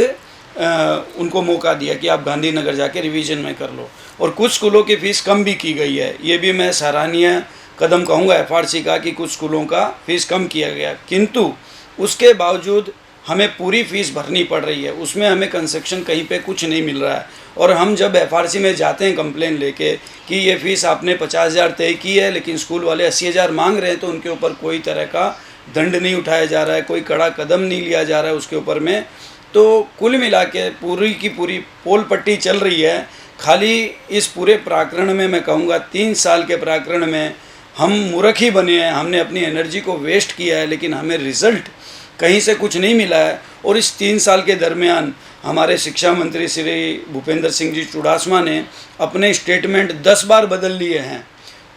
उनको मौका दिया कि आप गांधीनगर जाके रिवीजन में कर लो। और कुछ स्कूलों की फ़ीस कम भी की गई है, ये भी मैं सराहनीय कदम कहूँगा एफआरसी का कि कुछ स्कूलों का फ़ीस कम किया गया, किंतु उसके बावजूद हमें पूरी फ़ीस भरनी पड़ रही है, उसमें हमें कंसेक्शन कहीं पे कुछ नहीं मिल रहा है। और हम जब एफआरसी में जाते हैं कंप्लेन लेके कि ये फ़ीस आपने 50,000 तय की है लेकिन स्कूल वाले 80,000 मांग रहे हैं, तो उनके ऊपर कोई तरह का दंड नहीं उठाया जा रहा है, कोई कड़ा कदम नहीं लिया जा रहा है उसके ऊपर में। तो कुल मिला के पूरी की पूरी पोल पट्टी चल रही है। खाली इस पूरे प्रकरण में मैं कहूँगा 3 साल के प्रकरण में हम मूर्ख ही बने हैं, हमने अपनी एनर्जी को वेस्ट किया है, लेकिन हमें रिज़ल्ट कहीं से कुछ नहीं मिला है। और इस 3 साल के दरमियान हमारे शिक्षा मंत्री श्री भूपेंद्र सिंह जी चुड़ासमा ने अपने स्टेटमेंट 10 बार बदल लिए हैं।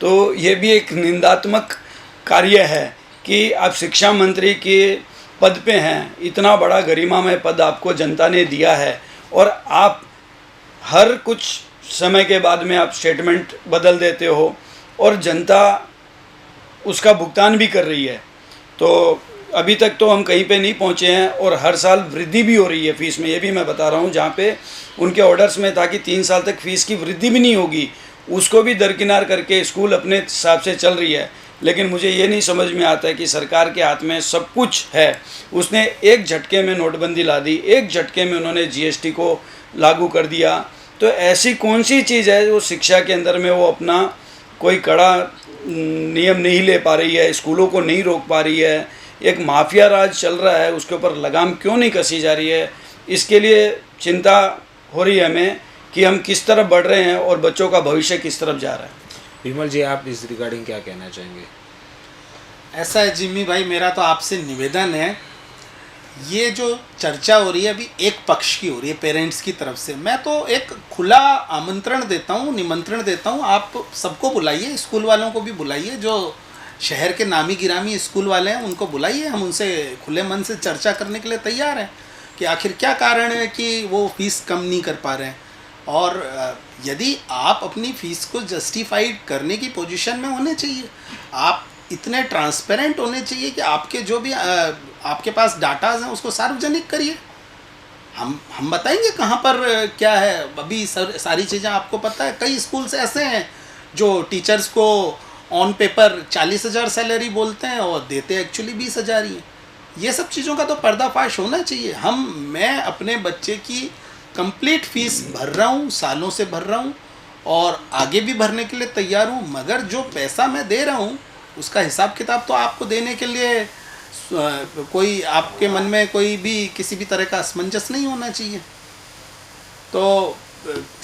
तो ये भी एक निंदात्मक कार्य है कि आप शिक्षा मंत्री के पद पे हैं, इतना बड़ा गरिमामय पद आपको जनता ने दिया है और आप हर कुछ समय के बाद में आप स्टेटमेंट बदल देते हो और जनता उसका भुगतान भी कर रही है। तो अभी तक तो हम कहीं पे नहीं पहुंचे हैं और हर साल वृद्धि भी हो रही है फ़ीस में, ये भी मैं बता रहा हूं। जहां पे उनके ऑर्डर्स में था कि 3 साल तक फ़ीस की वृद्धि भी नहीं होगी, उसको भी दरकिनार करके स्कूल अपने हिसाब से चल रही है। लेकिन मुझे ये नहीं समझ में आता है कि सरकार के हाथ में सब कुछ है। उसने एक झटके में नोटबंदी ला दी, एक झटके में उन्होंने जीएसटी को लागू कर दिया। तो ऐसी कौन सी चीज़ है जो शिक्षा के अंदर में वो अपना कोई कड़ा नियम नहीं ले पा रही है, स्कूलों को नहीं रोक पा रही है, एक माफिया राज चल रहा है, उसके ऊपर लगाम क्यों नहीं कसी जा रही है? इसके लिए चिंता हो रही है हमें कि हम किस तरफ बढ़ रहे हैं और बच्चों का भविष्य किस तरफ जा रहा है। विमल जी, आप इस रिगार्डिंग क्या कहना चाहेंगे? ऐसा है जिम्मी भाई, मेरा तो आपसे निवेदन है, ये जो चर्चा हो रही है अभी एक पक्ष की हो रही है, पेरेंट्स की तरफ से। मैं तो एक खुला आमंत्रण देता हूँ, निमंत्रण देता हूँ, आप सबको बुलाइए, स्कूल वालों को भी बुलाइए, जो शहर के नामी गिरामी स्कूल वाले हैं उनको बुलाइए। हम उनसे खुले मन से चर्चा करने के लिए तैयार हैं कि आखिर क्या कारण है कि वो फ़ीस कम नहीं कर पा रहे हैं। और यदि आप अपनी फ़ीस को जस्टिफाइड करने की पोजीशन में होने चाहिए, आप इतने ट्रांसपेरेंट होने चाहिए कि आपके जो भी आपके पास डाटाज हैं उसको सार्वजनिक करिए। हम बताएंगे कहाँ पर क्या है। अभी सारी चीज़ें आपको पता है। कई स्कूल्स ऐसे हैं जो टीचर्स को ऑन पेपर 40,000 सैलरी बोलते हैं और देते एक्चुअली 20,000 ही हैं। ये सब चीज़ों का तो पर्दाफाश होना चाहिए। मैं अपने बच्चे की कंप्लीट फ़ीस भर रहा हूँ, सालों से भर रहा हूँ और आगे भी भरने के लिए तैयार हूँ, मगर जो पैसा मैं दे रहा हूँ उसका हिसाब किताब तो आपको देने के लिए कोई आपके मन में कोई भी किसी भी तरह का असमंजस नहीं होना चाहिए। तो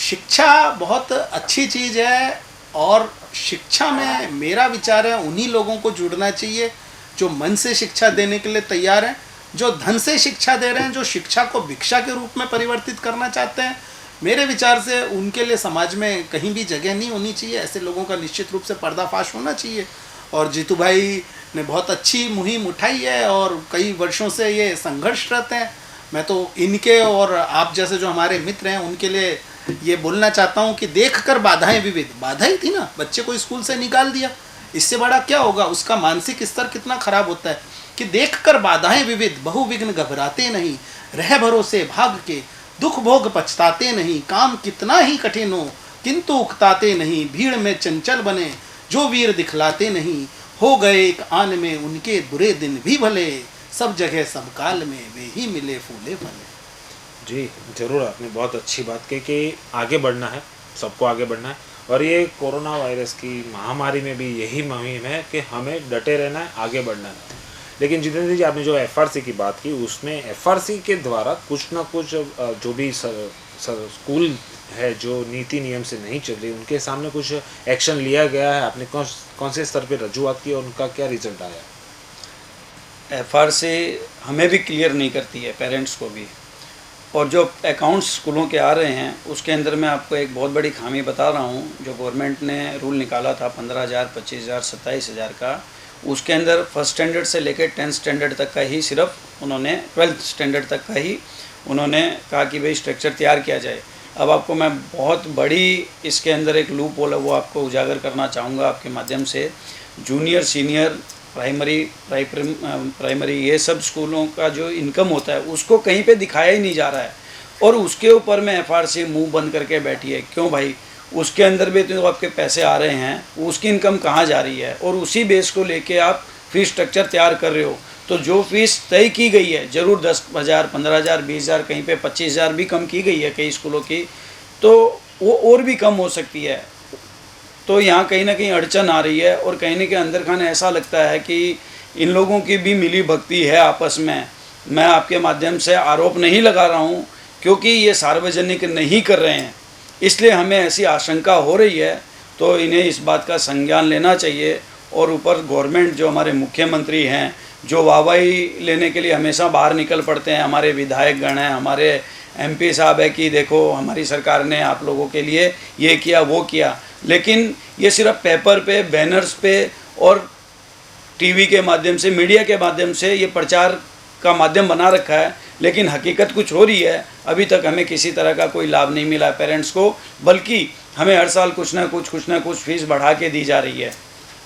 शिक्षा बहुत अच्छी चीज़ है और शिक्षा में मेरा विचार है उन्हीं लोगों को जुड़ना चाहिए जो मन से शिक्षा देने के लिए तैयार हैं, जो धन से शिक्षा दे रहे हैं, जो शिक्षा को भिक्षा के रूप में परिवर्तित करना चाहते हैं। मेरे विचार से उनके लिए समाज में कहीं भी जगह नहीं होनी चाहिए। ऐसे लोगों का निश्चित रूप से पर्दाफाश होना चाहिए। और जीतू भाई ने बहुत अच्छी मुहिम उठाई है और कई वर्षों से ये संघर्षरत हैं। मैं तो इनके और आप जैसे जो हमारे मित्र हैं उनके लिए ये बोलना चाहता हूँ कि देखकर बाधाएं विविध, बाधा ही थी ना, बच्चे को स्कूल से निकाल दिया, इससे बड़ा क्या होगा। उसका मानसिक स्तर कितना खराब होता है कि देखकर बाधाएं विविध, बहुविघ्न घबराते नहीं, रह भरोसे भाग के, दुख भोग पछताते नहीं, काम कितना ही कठिन हो किंतु उकताते नहीं, भीड़ में चंचल बने जो वीर दिखलाते नहीं, हो गए एक आन में उनके बुरे दिन भी भले, सब जगह सब काल में वे ही मिले फूले फले। जी ज़रूर, आपने बहुत अच्छी बात कही कि आगे बढ़ना है, सबको आगे बढ़ना है। और ये कोरोना वायरस की महामारी में भी यही मुहिम है कि हमें डटे रहना है, आगे बढ़ना है। लेकिन जितेंद्र जी, आपने जो एफआरसी की बात की, उसमें एफआरसी के द्वारा कुछ ना कुछ जो भी स्कूल है जो नीति नियम से नहीं चल रही, उनके सामने कुछ एक्शन लिया गया है? आपने कौन से स्तर पे रजूआत की और उनका क्या रिजल्ट आया? एफआरसी हमें भी क्लियर नहीं करती है, पेरेंट्स को भी। और जो अकाउंट्स स्कूलों के आ रहे हैं उसके अंदर मैं आपको एक बहुत बड़ी खामी बता रहा हूँ। जो गवर्नमेंट ने रूल निकाला था 15,000, 25,000, 27,000 का, उसके अंदर फर्स्ट स्टैंडर्ड से लेकर 10th स्टैंडर्ड तक का ही सिर्फ उन्होंने 12th स्टैंडर्ड तक का ही उन्होंने कहा कि भाई स्ट्रक्चर तैयार किया जाए। अब आपको मैं बहुत बड़ी इसके अंदर एक लूप होल है वो आपको उजागर करना चाहूँगा आपके माध्यम से। जूनियर, सीनियर, प्राइमरी ये सब स्कूलों का जो इनकम होता है उसको कहीं पे दिखाया ही नहीं जा रहा है और उसके ऊपर में एफआरसी मुंह बंद करके बैठी है। क्यों भाई? उसके अंदर भी तो आपके पैसे आ रहे हैं, उसकी इनकम कहाँ जा रही है, और उसी बेस को लेके आप फीस स्ट्रक्चर तैयार कर रहे हो। तो जो फीस तय की गई है, ज़रूर 10,000, 15,000, 20,000, कहीं पे 25,000 भी कम की गई है कई स्कूलों की, तो वो और भी कम हो सकती है। तो यहाँ कहीं ना कहीं अड़चन आ रही है, और कहीं ना कहीं अंदर खाने ऐसा लगता है कि इन लोगों की भी मिली भगती है आपस में। मैं आपके माध्यम से आरोप नहीं लगा रहा हूँ, क्योंकि ये सार्वजनिक नहीं कर रहे हैं, इसलिए हमें ऐसी आशंका हो रही है। तो इन्हें इस बात का संज्ञान लेना चाहिए, और ऊपर गवर्नमेंट जो हमारे मुख्यमंत्री हैं, जो वाहवाही लेने के लिए हमेशा बाहर निकल पड़ते हैं, हमारे विधायक गण हैं, हमारे एमपी साहब है कि देखो हमारी सरकार ने आप लोगों के लिए ये किया वो किया, लेकिन ये सिर्फ पेपर पे, बैनर्स पे और टीवी के माध्यम से, मीडिया के माध्यम से ये प्रचार का माध्यम बना रखा है, लेकिन हकीकत कुछ हो रही है। अभी तक हमें किसी तरह का कोई लाभ नहीं मिला है पेरेंट्स को, बल्कि हमें हर साल कुछ ना कुछ फीस बढ़ा के दी जा रही है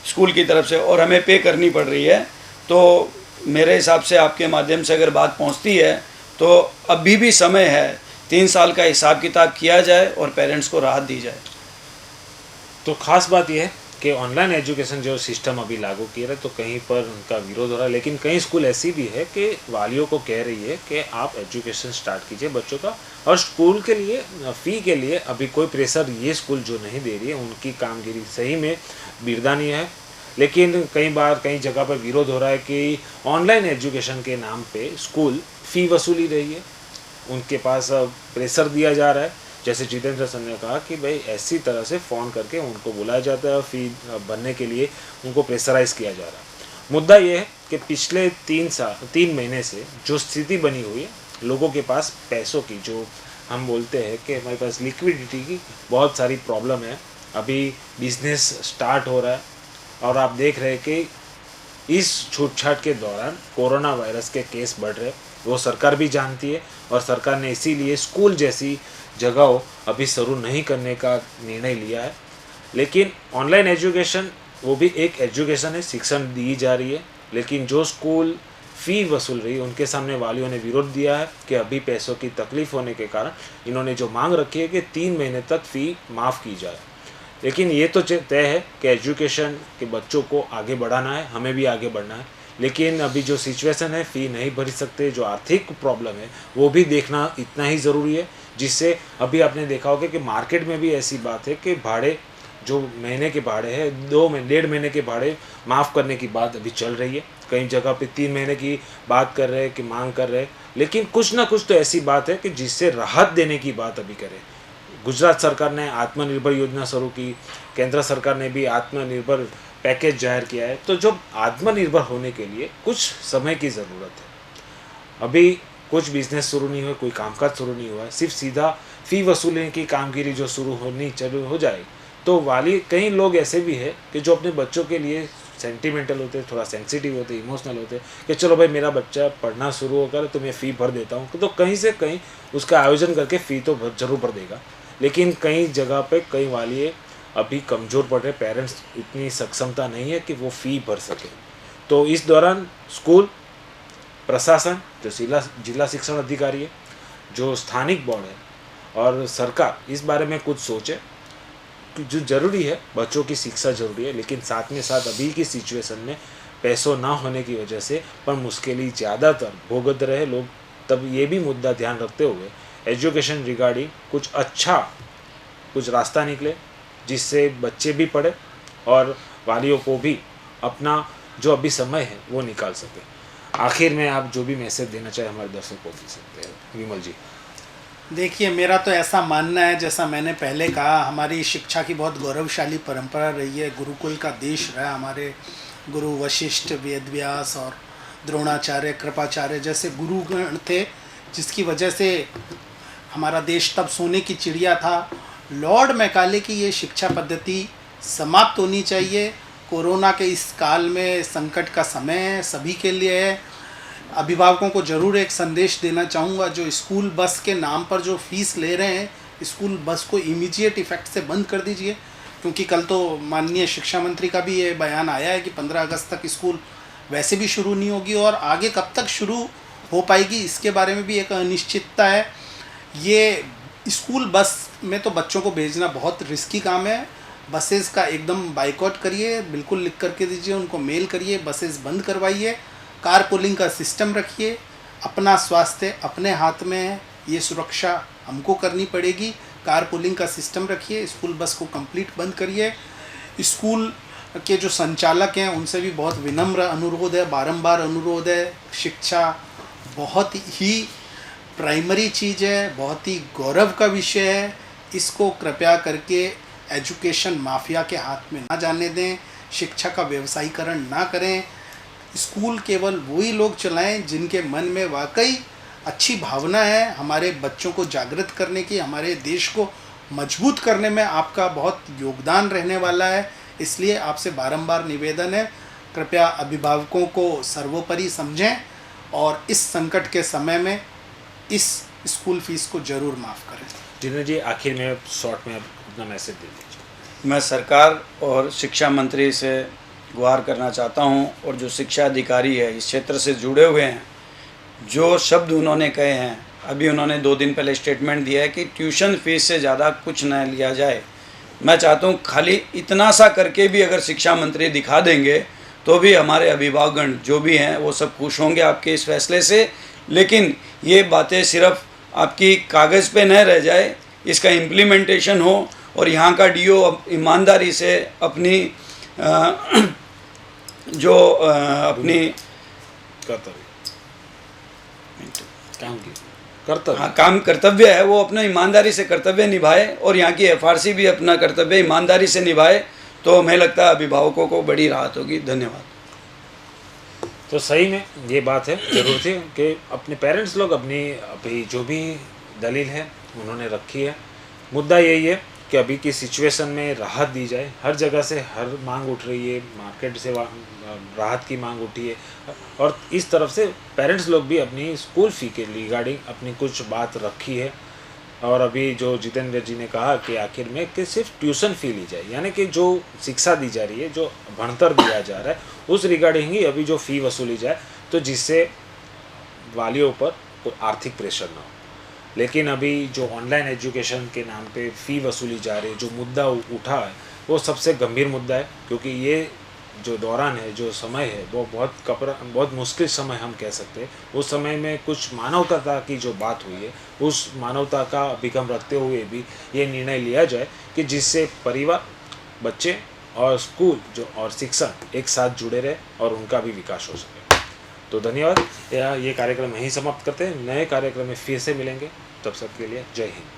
स्कूल की तरफ से, और हमें पे करनी पड़ रही है। तो मेरे हिसाब से आपके माध्यम से अगर बात पहुंचती है तो अभी भी समय है, 3 साल का हिसाब किताब किया जाए और पेरेंट्स को राहत दी जाए। तो खास बात यह है कि ऑनलाइन एजुकेशन जो सिस्टम अभी लागू किया है, तो कहीं पर उनका विरोध हो रहा है, लेकिन कई स्कूल ऐसी भी है कि वालियों को कह रही है कि आप एजुकेशन स्टार्ट कीजिए बच्चों का, और स्कूल के लिए फ़ी के लिए अभी कोई प्रेशर ये स्कूल जो नहीं दे रही है, उनकी कामगिरी सही में बिरदानीय है। लेकिन कई बार कई जगह पर विरोध हो रहा है कि ऑनलाइन एजुकेशन के नाम पे स्कूल फ़ी वसूली रही है, उनके पास प्रेशर दिया जा रहा है। जैसे जितेंद्र सर ने कहा कि भाई ऐसी तरह से फ़ोन करके उनको बुलाया जाता है और फ़ी भरने के लिए उनको प्रेशराइज़ किया जा रहा है। मुद्दा ये है कि पिछले 3 महीने से जो स्थिति बनी हुई है, लोगों के पास पैसों की, जो हम बोलते हैं कि हमारे पास लिक्विडिटी की बहुत सारी प्रॉब्लम है। अभी बिजनेस स्टार्ट हो रहा है, और आप देख रहे हैं कि इस छूटछाट के दौरान कोरोना वायरस के केस बढ़ रहे, वो सरकार भी जानती है, और सरकार ने इसीलिए स्कूल जैसी जगहों अभी शुरू नहीं करने का निर्णय लिया है। लेकिन ऑनलाइन एजुकेशन वो भी एक एजुकेशन है, शिक्षण दी जा रही है, लेकिन जो स्कूल फ़ी वसूल रही है उनके सामने वालियों ने विरोध दिया है कि अभी पैसों की तकलीफ़ होने के कारण इन्होंने जो मांग रखी है कि 3 महीने तक फ़ी माफ़ की जाए। लेकिन ये तो तय है कि एजुकेशन के बच्चों को आगे बढ़ाना है, हमें भी आगे बढ़ना है, लेकिन अभी जो सिचुएशन है, फ़ी नहीं भर सकते, जो आर्थिक प्रॉब्लम है वो भी देखना इतना ही ज़रूरी है। जिससे अभी आपने देखा होगा कि मार्केट में भी ऐसी बात है कि भाड़े, जो महीने के भाड़े है, 1.5 महीने के भाड़े माफ़ करने की बात अभी चल रही है। कई जगह पे 3 महीने की बात कर रहे हैं कि मांग कर रहे हैं, लेकिन कुछ ना कुछ तो ऐसी बात है कि जिससे राहत देने की बात अभी करें। गुजरात सरकार ने आत्मनिर्भर योजना शुरू की, केंद्र सरकार ने भी आत्मनिर्भर पैकेज जाहिर किया है। तो जो आत्मनिर्भर होने के लिए कुछ समय की ज़रूरत है। अभी कुछ बिजनेस शुरू नहीं हुआ, कोई कामकाज शुरू नहीं हुआ है, सिर्फ सीधा फ़ी वसूलने की कामगिरी जो चालू हो जाए, तो वाली कई लोग ऐसे भी है कि जो अपने बच्चों के लिए सेंटिमेंटल होते हैं, थोड़ा सेंसिटिव होते हैं, इमोशनल होते हैं कि चलो भाई मेरा बच्चा पढ़ना शुरू होकर तो मैं फ़ी भर देता हूँ, तो कहीं से कहीं उसका आयोजन करके फ़ी तो जरूर भर देगा। लेकिन कई जगह पे कई वालिए अभी कमज़ोर पड़ रहे, पेरेंट्स इतनी सक्षमता नहीं है कि वो फ़ी भर सके। तो इस दौरान स्कूल प्रशासन, जो जिला शिक्षण अधिकारी है, जो स्थानिक बोर्ड है और सरकार इस बारे में कुछ सोचे। जो ज़रूरी है, बच्चों की शिक्षा ज़रूरी है, लेकिन साथ में साथ अभी की सिचुएशन में पैसों ना होने की वजह से पर मुश्किलें ज़्यादातर भुगत रहे लोग। तब ये भी मुद्दा ध्यान रखते हुए एजुकेशन रिगार्डिंग कुछ रास्ता निकले, जिससे बच्चे भी पढ़े और वालियों को भी अपना जो अभी समय है वो निकाल सके। आखिर में आप जो भी मैसेज देना चाहे हमारे दर्शकों को दे सकते हैं, विमल जी। देखिए, मेरा तो ऐसा मानना है, जैसा मैंने पहले कहा, हमारी शिक्षा की बहुत गौरवशाली परंपरा रही है। गुरुकुल का देश रहा। हमारे गुरु वशिष्ठ, वेदव्यास और द्रोणाचार्य, कृपाचार्य जैसे गुरुगण थे, जिसकी वजह से हमारा देश तब सोने की चिड़िया था। लॉर्ड मैकाले की ये शिक्षा पद्धति समाप्त होनी चाहिए। कोरोना के इस काल में संकट का समय है, सभी के लिए है। अभिभावकों को ज़रूर एक संदेश देना चाहूँगा, जो स्कूल बस के नाम पर जो फीस ले रहे हैं, स्कूल बस को इमीडिएट इफ़ेक्ट से बंद कर दीजिए, क्योंकि कल तो माननीय शिक्षा मंत्री का भी ये बयान आया है कि 15 अगस्त तक स्कूल वैसे भी शुरू नहीं होगी, और आगे कब तक शुरू हो पाएगी इसके बारे में भी एक अनिश्चितता है। ये स्कूल बस में तो बच्चों को भेजना बहुत रिस्की काम है। बसेस का एकदम बाइकआउट करिए, बिल्कुल लिख करके दीजिए, उनको मेल करिए, बसेस बंद करवाइए, कार पूलिंग का सिस्टम रखिए। अपना स्वास्थ्य अपने हाथ में है, ये सुरक्षा हमको करनी पड़ेगी। कार पूलिंग का सिस्टम रखिए, स्कूल बस को कंप्लीट बंद करिए। स्कूल के जो संचालक हैं उनसे भी बहुत विनम्र अनुरोध है, बारंबार अनुरोध है। शिक्षा बहुत ही प्राइमरी चीज़ है, बहुत ही गौरव का विषय है। इसको कृपया करके एजुकेशन माफिया के हाथ में ना जाने दें, शिक्षा का व्यवसायीकरण ना करें। स्कूल केवल वही लोग चलाएं जिनके मन में वाकई अच्छी भावना है हमारे बच्चों को जागृत करने की, हमारे देश को मजबूत करने में आपका बहुत योगदान रहने वाला है। इसलिए आपसे बारंबार निवेदन है, कृपया अभिभावकों को सर्वोपरि समझें और इस संकट के समय में इस स्कूल फीस को ज़रूर माफ़ करें। जितेंद्र जी, आखिर में शॉर्ट में अपना मैसेज दे दीजिए। मैं सरकार और शिक्षा मंत्री से गुहार करना चाहता हूं, और जो शिक्षा अधिकारी है इस क्षेत्र से जुड़े हुए हैं, जो शब्द उन्होंने कहे हैं, अभी उन्होंने 2 दिन पहले स्टेटमेंट दिया है कि ट्यूशन फीस से ज़्यादा कुछ न लिया जाए। मैं चाहता हूं खाली इतना सा करके भी अगर शिक्षा मंत्री दिखा देंगे तो भी हमारे अभिभावकगण जो भी हैं वो सब खुश होंगे आपके इस फैसले से। लेकिन ये बातें सिर्फ आपकी कागज़ पे न रह जाए, इसका इम्प्लीमेंटेशन हो, और यहाँ का डीओ ईमानदारी से अपनी अपनी कर्तव्य काम की कर्तव्य हाँ काम कर्तव्य है वो अपना ईमानदारी से कर्तव्य निभाए, और यहाँ की एफआरसी भी अपना कर्तव्य ईमानदारी से निभाए, तो हमें लगता है अभिभावकों को बड़ी राहत होगी। धन्यवाद। तो सही में ये बात है, जरूर थी कि अपने पेरेंट्स लोग अभी जो भी दलील है उन्होंने रखी है। मुद्दा यही है कि अभी की सिचुएशन में राहत दी जाए। हर जगह से हर मांग उठ रही है, मार्केट से राहत की मांग उठी है, और इस तरफ से पेरेंट्स लोग भी अपनी स्कूल फ़ी के रिगार्डिंग अपनी कुछ बात रखी है। और अभी जो जितेंद्र जी ने कहा कि आखिर में कि सिर्फ ट्यूशन फ़ी ली जाए, यानी कि जो शिक्षा दी जा रही है, जो भणतर दिया जा रहा है, उस रिगार्डिंग ही अभी जो फ़ी वसूली जाए, तो जिससे वालियों पर कोई आर्थिक प्रेशर ना हो। लेकिन अभी जो ऑनलाइन एजुकेशन के नाम पे फ़ी वसूली जा रही है, जो मुद्दा उठा है, वो सबसे गंभीर मुद्दा है, क्योंकि ये जो दौरान है, जो समय है, वो बहुत मुश्किल समय हम कह सकते हैं। उस समय में कुछ मानवता की जो बात हुई है, उस मानवता का अभिगम रखते हुए भी ये निर्णय लिया जाए कि जिससे परिवार, बच्चे और स्कूल और शिक्षक एक साथ जुड़े रहे और उनका भी विकास हो सके। तो धन्यवाद। ये कार्यक्रम यहीं समाप्त करते हैं। नए कार्यक्रम में फिर से मिलेंगे, तब सबके लिए जय हिंद।